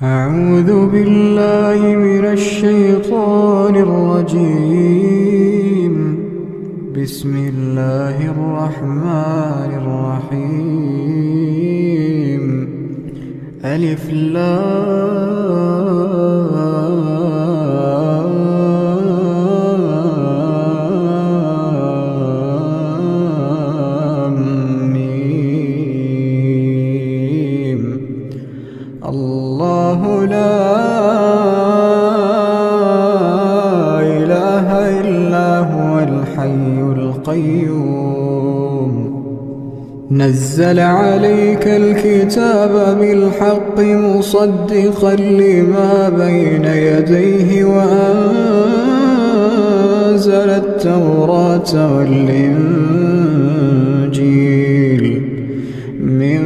أعوذ بالله من الشيطان الرجيم. بسم الله الرحمن الرحيم. ألف لام ميم. الله لا إله إلا هو الحي القيوم. نزل عليك الكتاب بالحق مصدقا لما بين يديه وأنزل التوراة والإنجيل من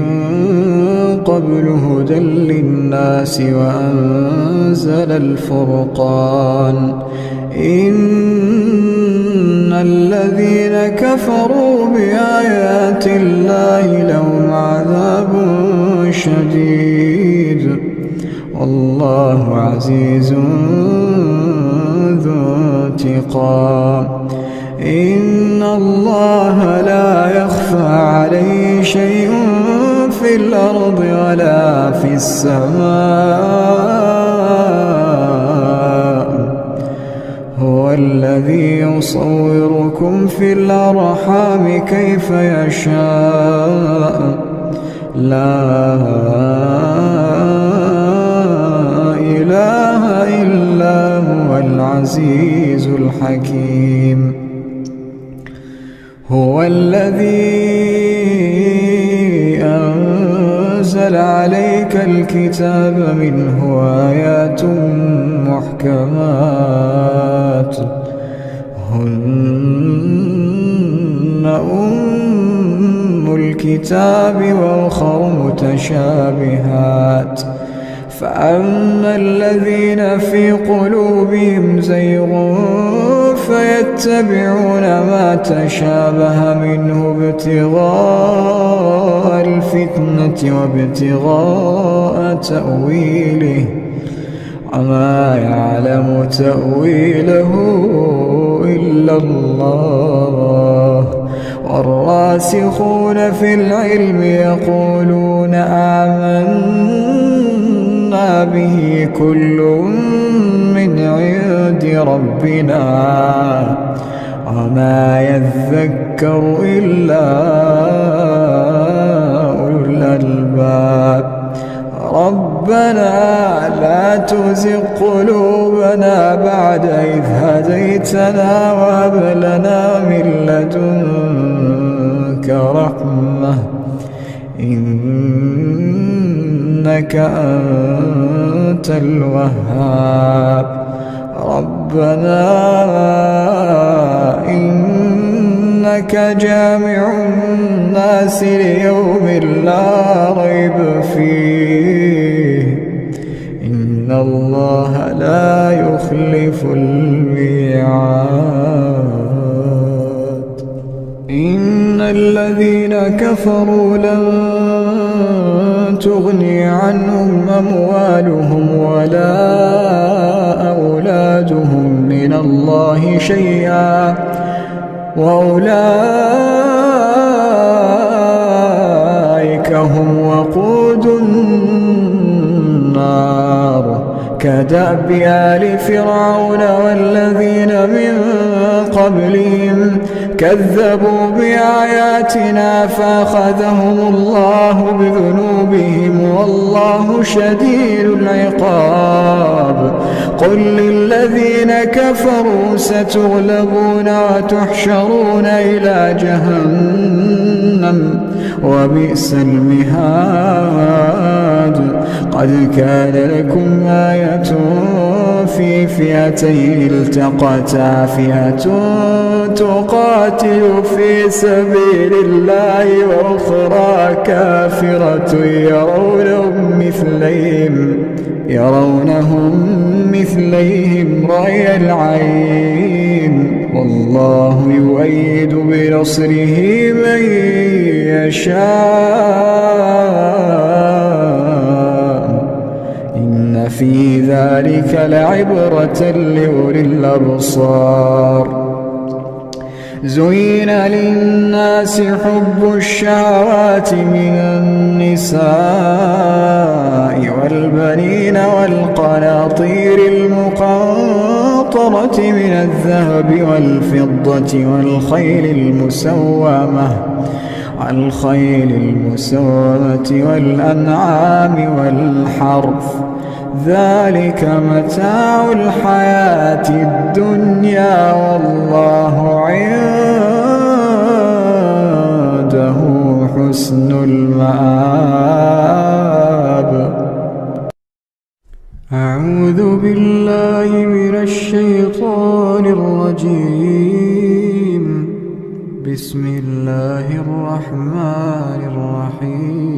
قبل هدى للناس وأنزل الفرقان. إن الذين كفروا بآيات الله لهم عذاب شديد والله عزيز ذو انتقام. إن الله لا يخفى عليه شيء في الأرض ولا في السماء. هو الذي يصوركم في الأرحام كيف يشاء. لا إله إلا هو العزيز الحكيم. هو الذي أنزل عليك الكتاب منه آيات محكمات هن أم الكتاب وأخر متشابهات. فأما الذين في قلوبهم زيغ فيتبعون ما تشابه منه ابتغاء الفتنة وابتغاء تأويله وما يعلم تأويله إلا الله. والراسخون في العلم يقولون آمنا به كل من عند ربنا وما يذكر إلا أولو الألباب. ربنا لا تزغ قلوبنا بعد إذ هديتنا وهب لنا من لدنك رحمة إنك أنت الوهاب. ربنا إنك جامع الناس ليوم لا ريب فيه إن الله لا يخلف الميعاد. إن الذين كفروا لن تغني عنهم أموالهم ولا أولادهم من الله شيئا وأولئك هم وقود النار. كدأب آل فرعون والذين من قبلهم كذبوا بآياتنا فأخذهم الله بذنوبهم والله شديد العقاب. قل للذين كفروا ستغلبون وتحشرون إلى جهنم وبئس المهاد. قد كان لكم آية في فئتين التقتا فئة تقاتل في سبيل الله وأخرى كافرة يرونهم مثليهم رأي العين والله يؤيد بنصره من يشاء إن في ذلك لعبرة لأولي الأبصار. زين للناس حب الشهوات من النساء والبنين والقناطير المقنطرة من الذهب والفضة والخيل المسومة والأنعام والحرث، ذلك متاع الحياة الدنيا والله عنده حسن المآب. أعوذ بالله من الشيطان الرجيم. بسم الله الرحمن الرحيم.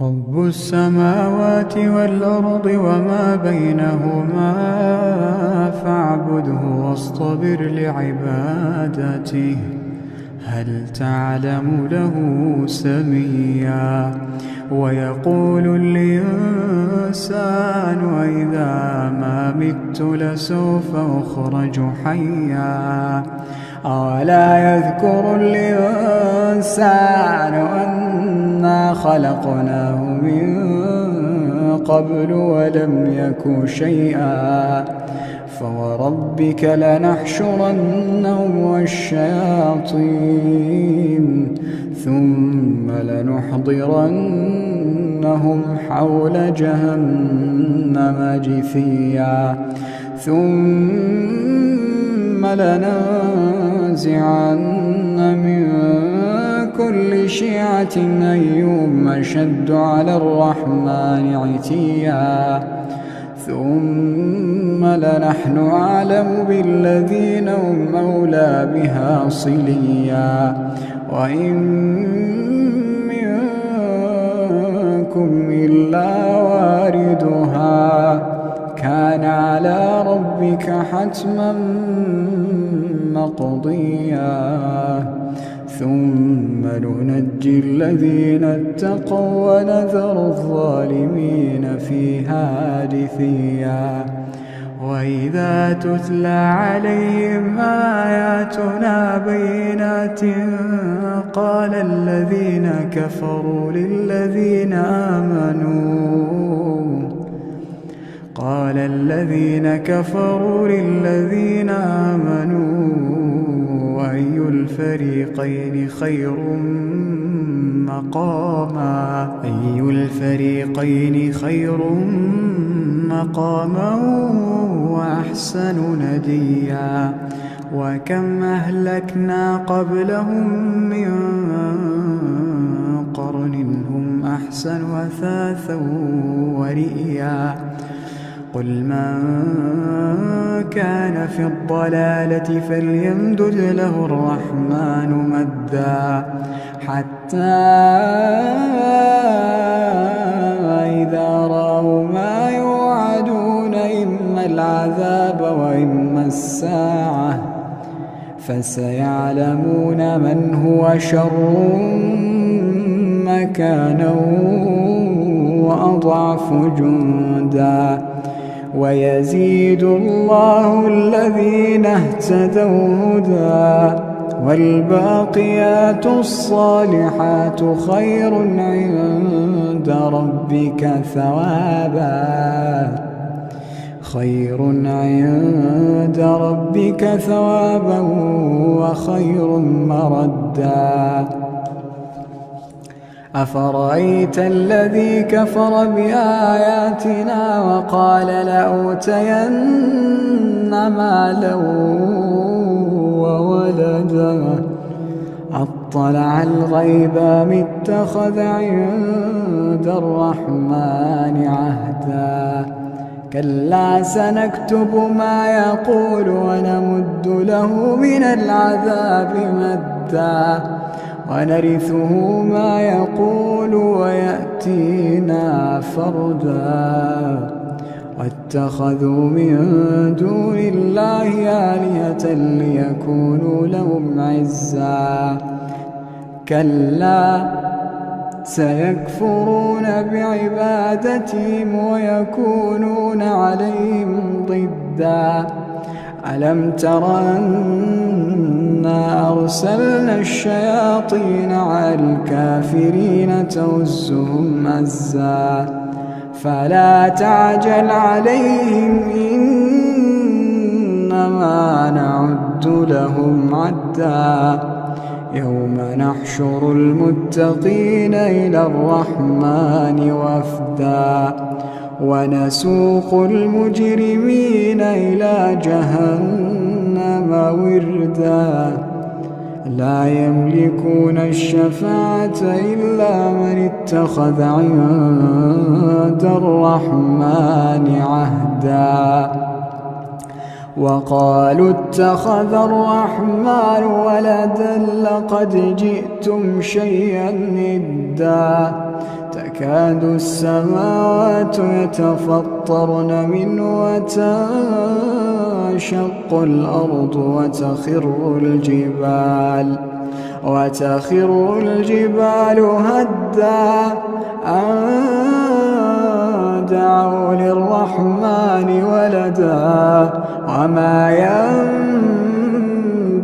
رب السماوات والأرض وما بينهما فاعبده واصطبر لعبادته هل تعلم له سميا. ويقول الإنسان وإذا ما مت لسوف أخرج حيا. أولا يذكر الإنسان أنا خلقناه من قبل ولم يك شيئا. فوربك لنحشرنهم والشياطين ثم لنحضرنهم حول جهنم جثيا. ثم لننزعن من كل شيعة أيهم أشد على الرحمن عتيا. ثم لنحن أعلم بالذين هم أولى بها صليا. وإن منكم إلا واردها كان على ربك حتما مقضيا. ثم ننجي الذين اتقوا ونذر الظالمين فيها جثيا. وإذا تتلى عليهم آياتنا بينات قال الذين كفروا للذين آمنوا أي الفريقين خير مقاما وأحسن نديا. وكم أهلكنا قبلهم من قرن هم أحسن أثاثا ورئيا. قل من كان في الضلالة فليمدد له الرحمن مدا حتى إذا رأوا ما يوعدون إما العذاب وإما الساعة فسيعلمون من هو شر مكانا وأضعف جندا. ويزيد الله الذين اهتدوا هدى والباقيات الصالحات خير عند ربك ثوابا وخير مردا. أفرأيت الذي كفر بآياتنا وقال لأوتين مالا وولدا أطلع الغيب أم اتخذ عند الرحمن عهدا. كلا سنكتب ما يقول ونمد له من العذاب مدا ونرثه ما يقول ويأتينا فردا. واتخذوا من دون الله آلهة ليكونوا لهم عزا. كلا سيكفرون بعبادتهم ويكونون عليهم ضدا. ألم تر أنا أرسلنا الشياطين على الكافرين تؤزهم أزا فلا تعجل عليهم إنما نعد لهم عدا. يوم نحشر المتقين إلى الرحمن وفدا ونسوق المجرمين إلى جهنم وردا. لا يملكون الشفاعة إلا من اتخذ عند الرحمن عهدا. وقالوا اتخذ الرحمن ولدا لقد جئتم شيئا إدا. تكاد السماوات يتفطرن منه وتنشق الأرض وتخر الجبال هدا أن دعوا للرحمن ولدا وما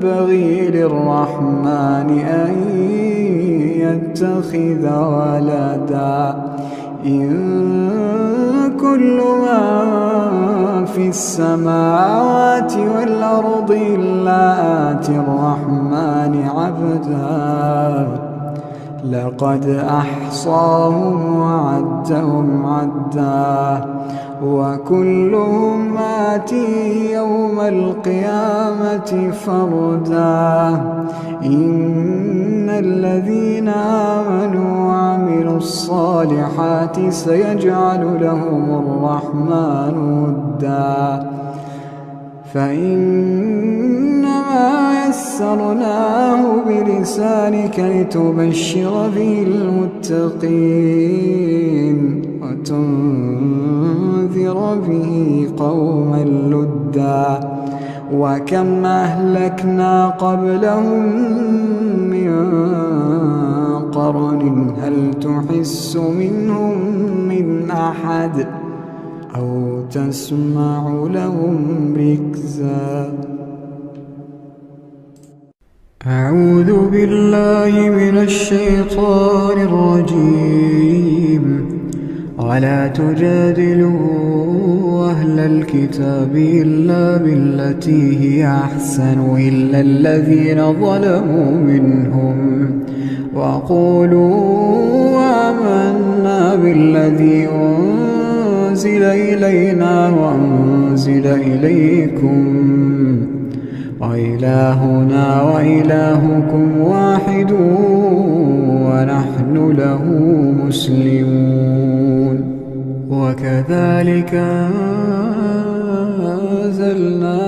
ينبغي للرحمن أن يتخذ ولدا. إن كل من في السماوات والأرض إلا آتي الرحمن عبدا. لقد أحصاهم وعدهم عدا وكلهم آتيه يوم القيامة فردا. إن الذين آمنوا وعملوا الصالحات سيجعل لهم الرحمن ودا. فإنما يسرناه بلسانك لتبشر به المتقين وتنذر به قوما لدا. وكم أهلكنا قبلهم من قرن هل تحس منهم من أحد أو تسمع لهم ركزا. أعوذ بالله من الشيطان الرجيم. ولا تجادلوا أهل الكتاب إلا بالتي هي أحسن إلا الذين ظلموا منهم وقولوا آمنا بالذي أنزل إلينا وأنزل إليكم وإلهنا وإلهكم واحد ونحن له مسلمون. وكذلك أنزلنا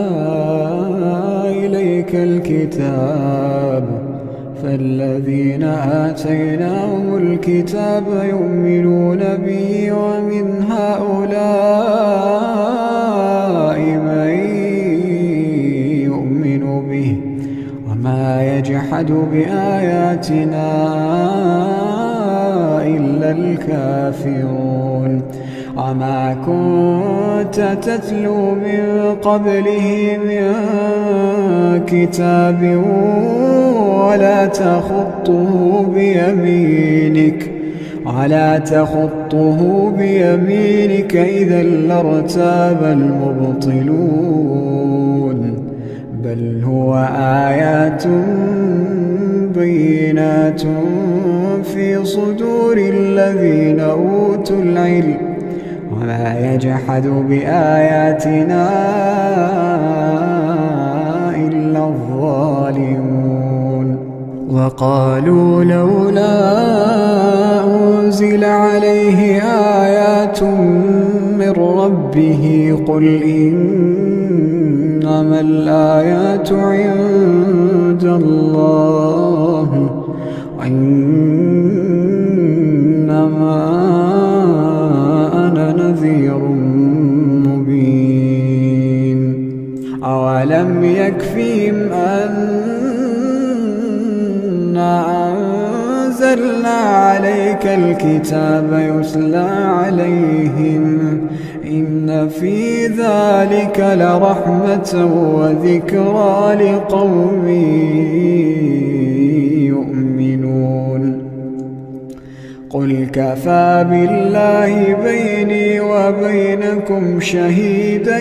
إليك الكتاب فالذين آتيناهم الكتاب يؤمنون به ومن هؤلاء من يؤمن به وما يجحد بآياتنا إلا الكافرون. وما كنت تتلو من قبله من كتاب ولا تخطه بيمينك إذا لارتاب المبطلون. بل هو آيات بينات في صدور الذين أوتوا العلم وما يجحد بآياتنا إلا الظالمون. وقالوا لولا أنزل عليه آيات من ربه قل إنما الآيات عند الله وإنما أنا نذير مبين. أولم يكفيهم أنا أنزلنا عليك ذلك الكتاب يتلى عليهم إن في ذلك لرحمة وذكرى لقوم يؤمنون قل كفى بالله بيني وبينكم شهيدا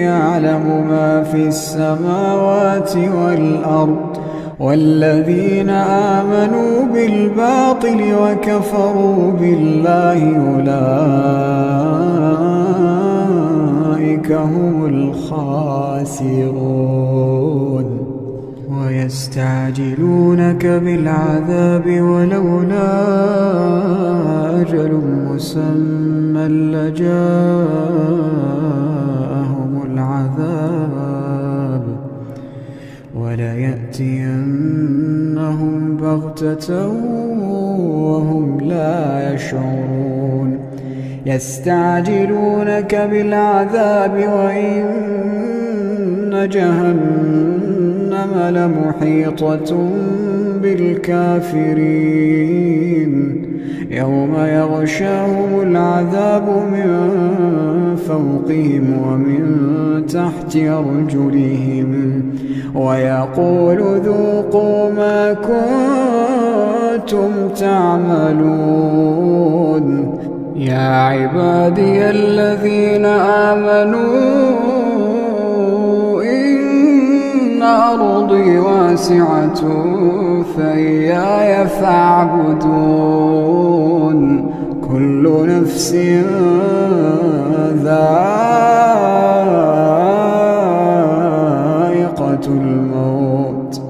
يعلم ما في السماوات والأرض والذين آمنوا بالباطل وكفروا بالله أولئك هم الخاسرون ويستعجلونك بالعذاب ولولا أجل مسمى لجاءهم العذاب وليأتينهم بغتة وهم لا يشعرون يستعجلونك بالعذاب وإن جهنم لمحيطة بالكافرين يوم يغشاهم العذاب من فوقهم ومن تحت أرجلهم ويقول ذوقوا ما كنتم تعملون يا عبادي الذين آمنوا إن أرضي واسعة فإياي فاعبدون كل نفس ذائقة الموت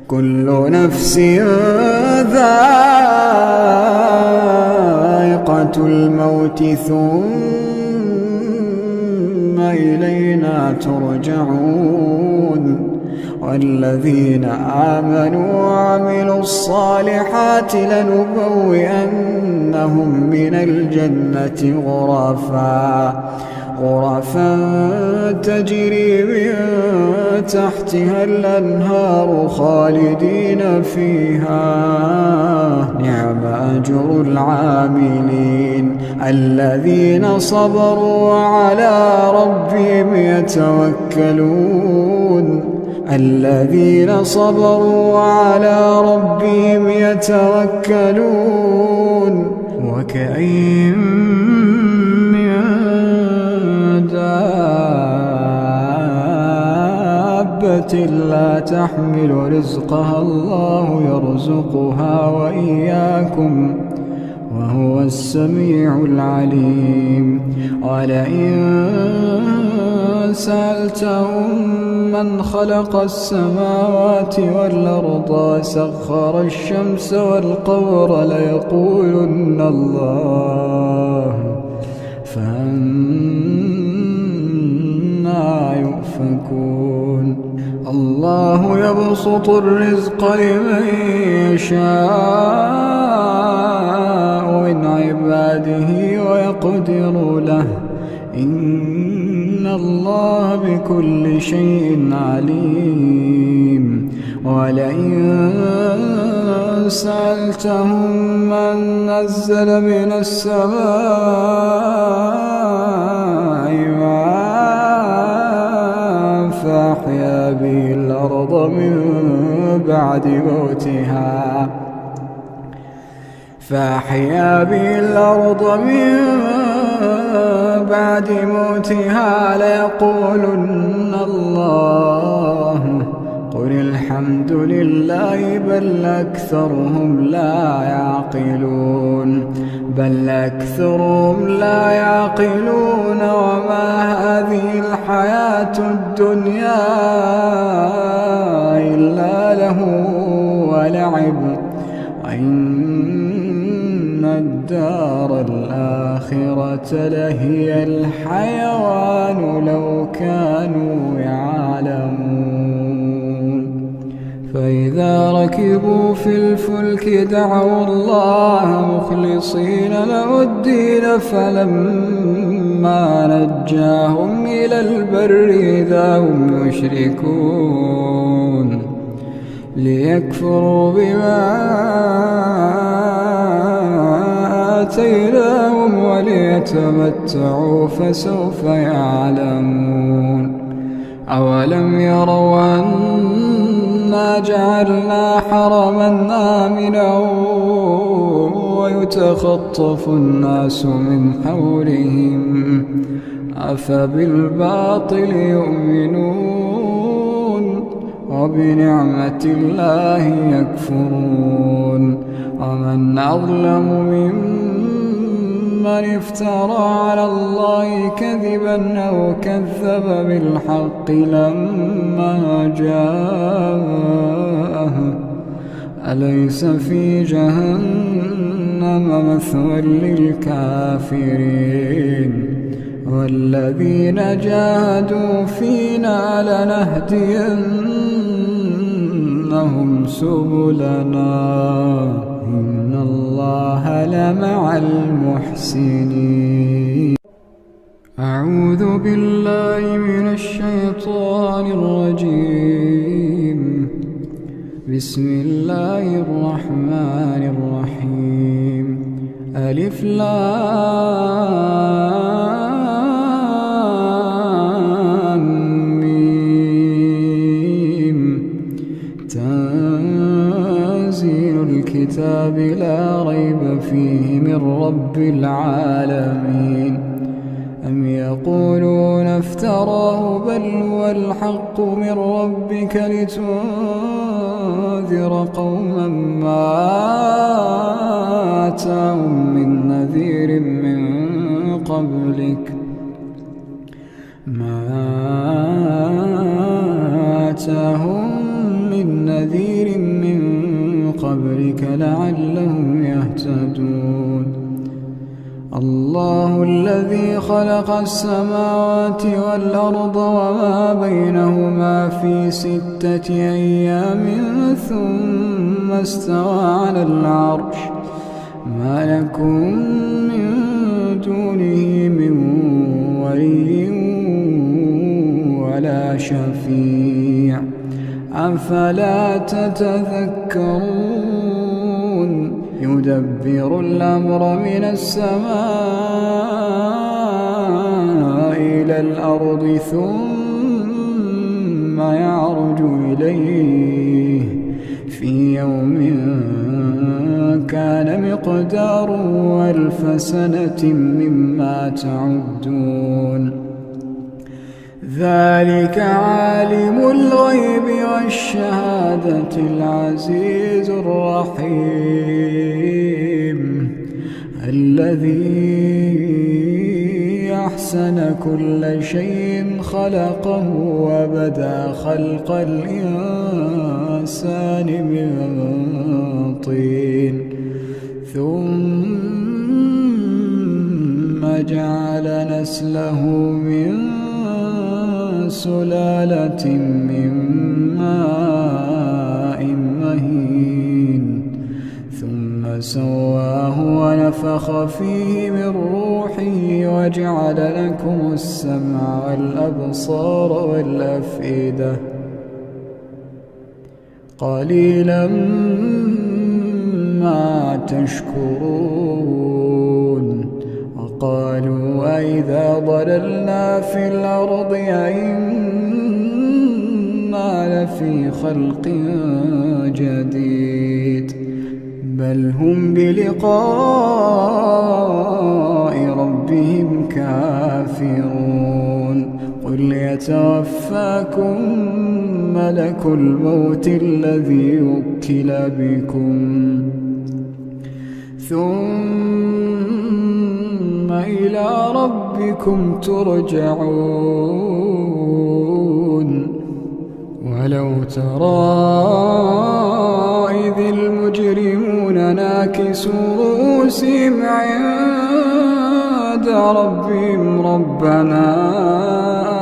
كل نفس ذائقة الموت ثم إلينا ترجعون والذين آمنوا وعملوا الصالحات لنبوئنهم من الجنة غرفا تجري من تحتها الأنهار خالدين فيها نعم أجر العاملين الذين صبروا وعلى ربهم يتوكلون وكأين من دابة لا تحمل رزقها الله يرزقها وإياكم وهو السميع العليم ولئن سألتهم من خلق السماوات والأرض وسخر الشمس والقمر ليقولن الله فأنى يؤفكون الله يبسط الرزق لمن يشاء من عباده ويقدر له إن الله بكل شيء عليم ولئن سألتهم من نزل من السماء ماء فأحيا به الأرض من بعد موتها ليقولن الله قل الحمد لله بل أكثرهم لا يعقلون وما هذه الحياة الدنيا إلا له ولعب وإن الدار الآخرة لهي الحيوان لو كانوا يعلمون فإذا ركبوا في الفلك دعوا الله مخلصين له الدين فلما نجاهم إلى البر إذا هم يشركون ليكفروا بما آتيناهم وليتمتعوا فسوف يعلمون. أولم يروا أنا جعلنا حرما آمنا ويتخطف الناس من حولهم أفبالباطل يؤمنون وبنعمة الله يكفرون. ومن أظلم ممن افترى على الله كذبا أو كذب بالحق لما جاءه أليس في جهنم مثوى للكافرين. والذين جاهدوا فينا لنهدينهم سبلنا إن الله لمع المحسنين. أعوذ بالله من الشيطان الرجيم. بسم الله الرحمن الرحيم. ألف لام ميم. تنزيل الكتاب لا ريب فيه من رب العالمين. أم يقولون افتراه بل هو الحق من ربك لتنذر قوما ما آتاهم من نذير من قبلك لعلهم يهتدون. الله الذي خلق السماوات والأرض وما بينهما في 6 أيام ثم استوى على العرش ما لكم من دونه من ولي ولا شفيع أفلا تتذكرون. يدبر الأمر من السماء إلى الأرض ثم يعرج إليه في يوم كان مقداره 1000 سنة مما تعدون. ذلك عالم الغيب والشهادة العزيز الرحيم الذي أحسن كل شيء خلقه وبدأ خلق الإنسان من طين ثم جعل نسله من سلالة من ماء مهين ثم سواه ونفخ فيه من روحه وجعل لكم السمع والأبصار والأفئدة قليلا ما تشكرون. وقالوا أئذا ضللنا في الأرض أئنا لفي خلق جديد بل هم بلقاء ربهم كافرون. قل يتوفاكم ملك الموت الذي وكل بكم ثم إلى ربكم ترجعون. ولو ترى إذ المجرمون ناكسوا رؤوسهم عند ربهم ربنا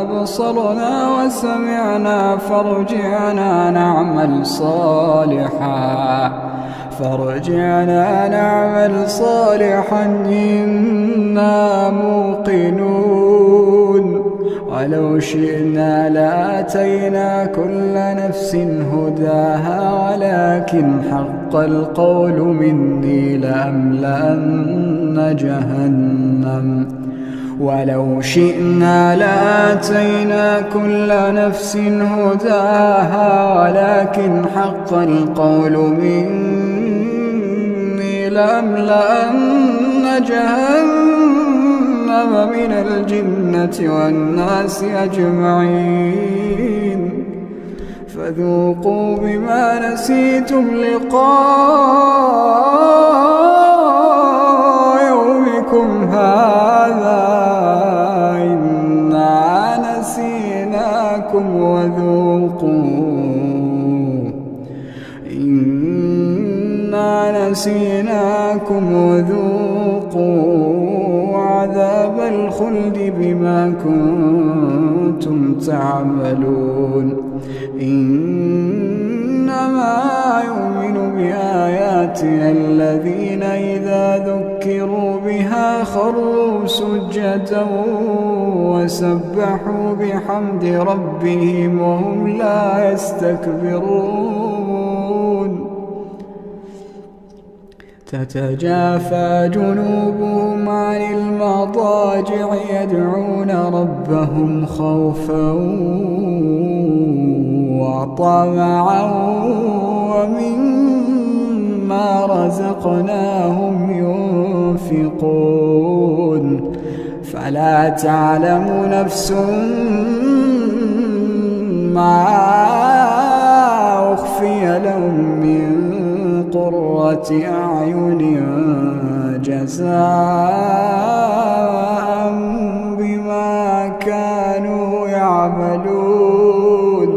أبصرنا وسمعنا فارجعنا نعمل صالحا إنا موقنون. ولو شئنا لآتينا كل نفس هداها ولكن حق القول مني لأملأن جهنم ولو شئنا لآتينا كل نفس هداها ولكن حق القول مني لأملأن جهنم من الجنة والناس أجمعين فذوقوا بما نسيتم لقاء يومكم هذا إنا نسيناكم وذوقوا عذاب الخلد بما كنتم تعملون إنما يؤمن بآياتنا الذين إذا ذكروا بها خروا سجدا وسبحوا بحمد ربهم وهم لا يستكبرون تتجافى جنوبهم عن المضاجع يدعون ربهم خوفا وطمعا ومما رزقناهم ينفقون فلا تعلم نفس ما أخفي لهم من قرة أعين جزاء بما كانوا يعملون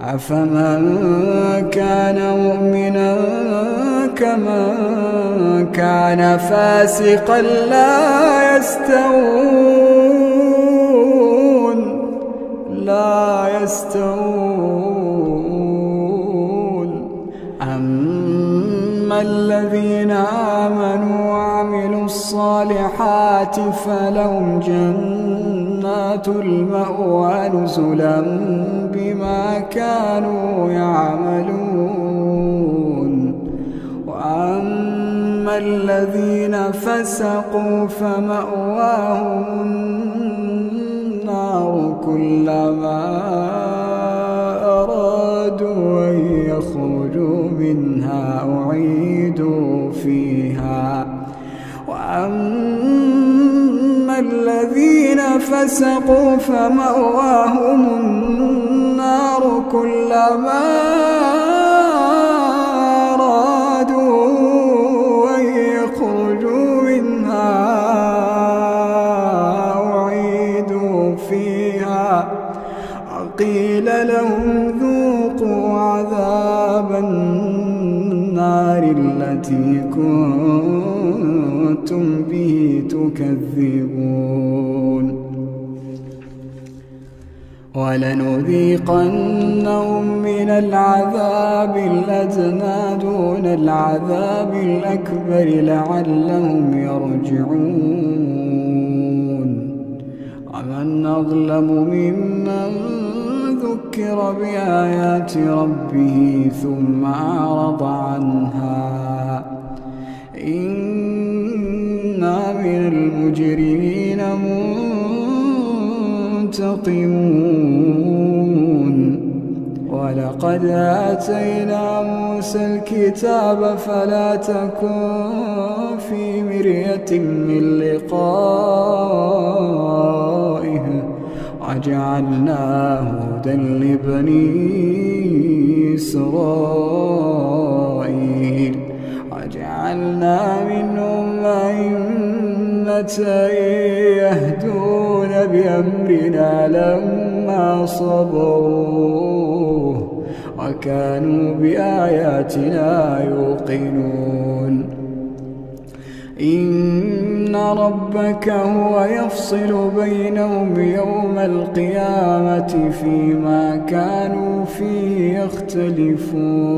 أفمن كان مؤمنا كمن كان فاسقا لا يستوون أما الذين آمنوا وعملوا الصالحات فلهم جنات المأوى نزلا بما كانوا يعملون وأما الذين فسقوا فمأواهم النار كلما أرادوا أن يخرجوا منها أعيدوا فيها وأما الذين فسقوا فمأواهم النار كلما أرادوا أن يخرجوا منها أعيدوا فيها وقيل لهم ذوقوا عذاب النار التي كنتم به تكذبون ولنذيقنهم من العذاب الأدنى دون العذاب الأكبر لعلهم يرجعون ومن أظلم ممن ذكر بآيات ربه ثم أعرض عنها إنا من المجرمين منتقمون ولقد آتينا موسى الكتاب فلا تكن في مرية من لقائه وجعلناه هدى لبني إسرائيل وجعلنا منهم أئمة يهدون بأمرنا لما صبروا وكانوا بآياتنا يوقنون إن ربك هو يفصل بينهم يوم القيامة فيما كانوا فيه يختلفون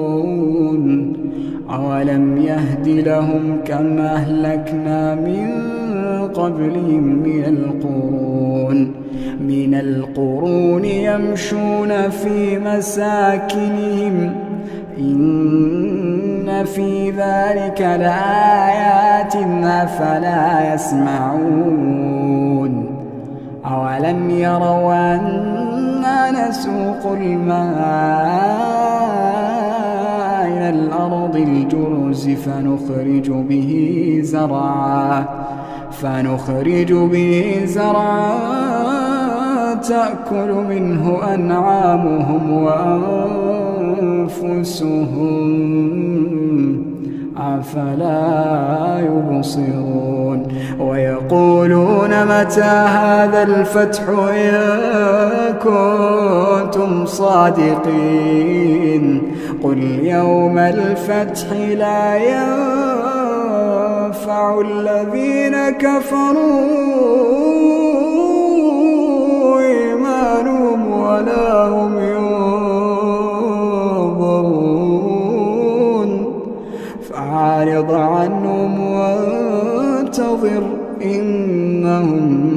أولم يهد لهم كما أهلكنا من قبلهم من القرون يمشون في مساكنهم إن في ذلك لآيات أفلا يسمعون أولم يروا أنا نسوق الماء إلى الأرض الجرز فنخرج به زرعا تأكل منه أنعامهم وأنفسهم أفلا يبصرون ويقولون متى هذا الفتح إن كنتم صادقين قل يوم الفتح لا ينفع الذين كفروا إيمانهم ولا هم ينظرون فأعرض عنهم وانتظر إنهم